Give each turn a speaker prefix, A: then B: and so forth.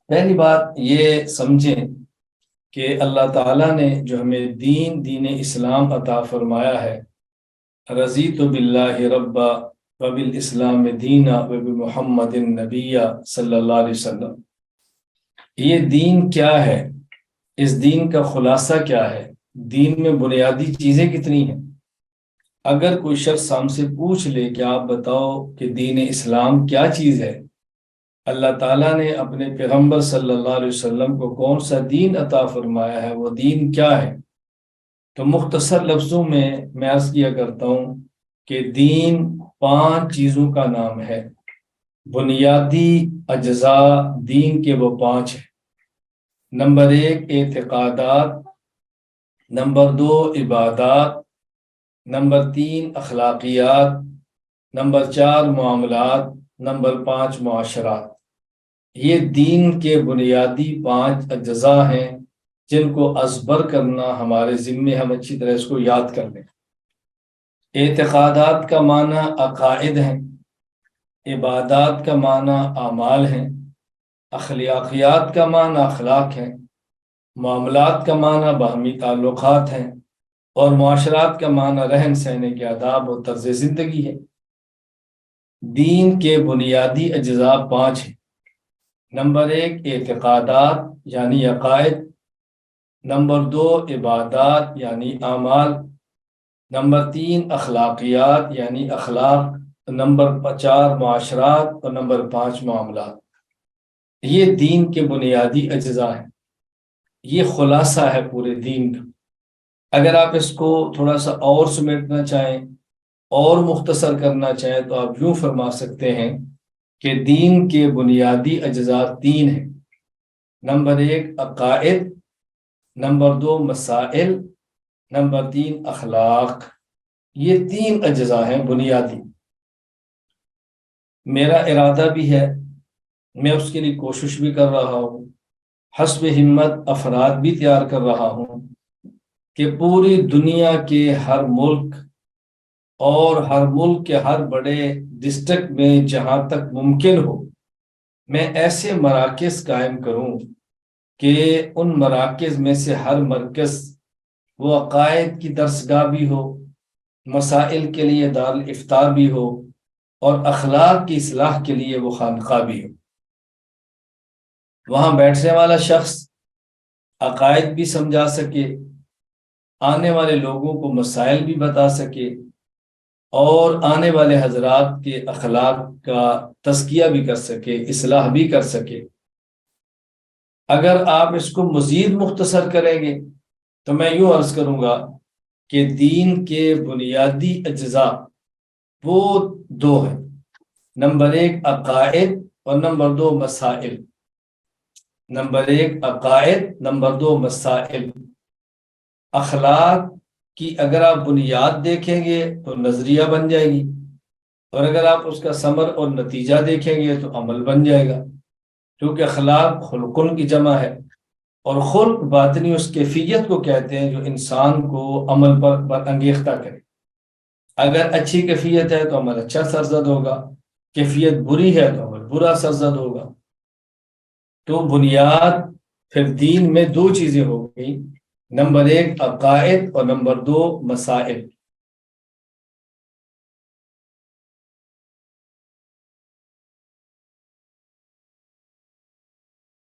A: پہلی بات یہ سمجھیں کہ اللہ تعالیٰ نے جو ہمیں دین اسلام عطا فرمایا ہے، رضیت باللہ ربا وبالاسلام دینا وبمحمد نبیہ صلی اللہ علیہ وسلم، یہ دین کیا ہے؟ اس دین کا خلاصہ کیا ہے؟ دین میں بنیادی چیزیں کتنی ہیں؟ اگر کوئی شخص ہم سے پوچھ لے کہ آپ بتاؤ کہ دین اسلام کیا چیز ہے، اللہ تعالیٰ نے اپنے پیغمبر صلی اللہ علیہ وسلم کو کون سا دین عطا فرمایا ہے، وہ دین کیا ہے، تو مختصر لفظوں میں عرض کیا کرتا ہوں کہ دین 5 چیزوں کا نام ہے۔ بنیادی اجزاء دین کے وہ 5 ہیں۔ نمبر 1 اعتقادات، نمبر 2 عبادات، نمبر 3 اخلاقیات، نمبر 4 معاملات، نمبر 5 معاشرات۔ یہ دین کے بنیادی 5 اجزاء ہیں جن کو ازبر کرنا ہمارے ذمے، ہم اچھی طرح اس کو یاد کر لیں۔ اعتقادات کا معنی عقائد ہیں، عبادات کا معنی اعمال ہیں، اخلاقیات کا معنی اخلاق ہیں، معاملات کا معنی باہمی تعلقات ہیں، اور معاشرات کا معنی رہن سہن کے آداب اور طرز زندگی ہے۔ دین کے بنیادی اجزاء 5 ہیں۔ نمبر 1 اعتقادات یعنی عقائد، نمبر 2 عبادات یعنی اعمال، نمبر 3 اخلاقیات یعنی اخلاق، نمبر 4 معاشرات، اور نمبر 5 معاملات۔ یہ دین کے بنیادی اجزاء ہیں، یہ خلاصہ ہے پورے دین کا۔ اگر آپ اس کو تھوڑا سا اور سمیٹنا چاہیں اور مختصر کرنا چاہیں تو آپ یوں فرما سکتے ہیں کہ دین کے بنیادی اجزاء 3 ہیں۔ نمبر 1 عقائد، نمبر 2 مسائل، نمبر 3 اخلاق۔ یہ 3 اجزاء ہیں بنیادی۔ میرا ارادہ بھی ہے، میں اس کے لیے کوشش بھی کر رہا ہوں، حسب ہمت افراد بھی تیار کر رہا ہوں کہ پوری دنیا کے ہر ملک اور ہر ملک کے ہر بڑے ڈسٹرکٹ میں جہاں تک ممکن ہو میں ایسے مراکز قائم کروں کہ ان مراکز میں سے ہر مرکز وہ عقائد کی درسگاہ بھی ہو، مسائل کے لیے دارالافطار بھی ہو، اور اخلاق کی اصلاح کے لیے وہ خانقاہ بھی ہو۔ وہاں بیٹھنے والا شخص عقائد بھی سمجھا سکے، آنے والے لوگوں کو مسائل بھی بتا سکے، اور آنے والے حضرات کے اخلاق کا تزکیہ بھی کر سکے، اصلاح بھی کر سکے۔ اگر آپ اس کو مزید مختصر کریں گے تو میں یوں عرض کروں گا کہ دین کے بنیادی اجزاء وہ 2 ہیں۔ نمبر 1 عقائد اور نمبر 2 مسائل۔ نمبر 1 عقائد، نمبر 2 مسائل۔ اخلاق کی اگر آپ بنیاد دیکھیں گے تو نظریہ بن جائے گی، اور اگر آپ اس کا ثمر اور نتیجہ دیکھیں گے تو عمل بن جائے گا، کیونکہ اخلاق خلقن کی جمع ہے، اور خلق باطنی اس کیفیت کو کہتے ہیں جو انسان کو عمل پر انگیختہ کرے۔ اگر اچھی کیفیت ہے تو عمل اچھا سرزد ہوگا، کیفیت بری ہے تو عمل برا سرزد ہوگا۔ تو بنیاد پھر دین میں 2 چیزیں ہو گئی، نمبر 1 عقائد اور نمبر 2 مسائل۔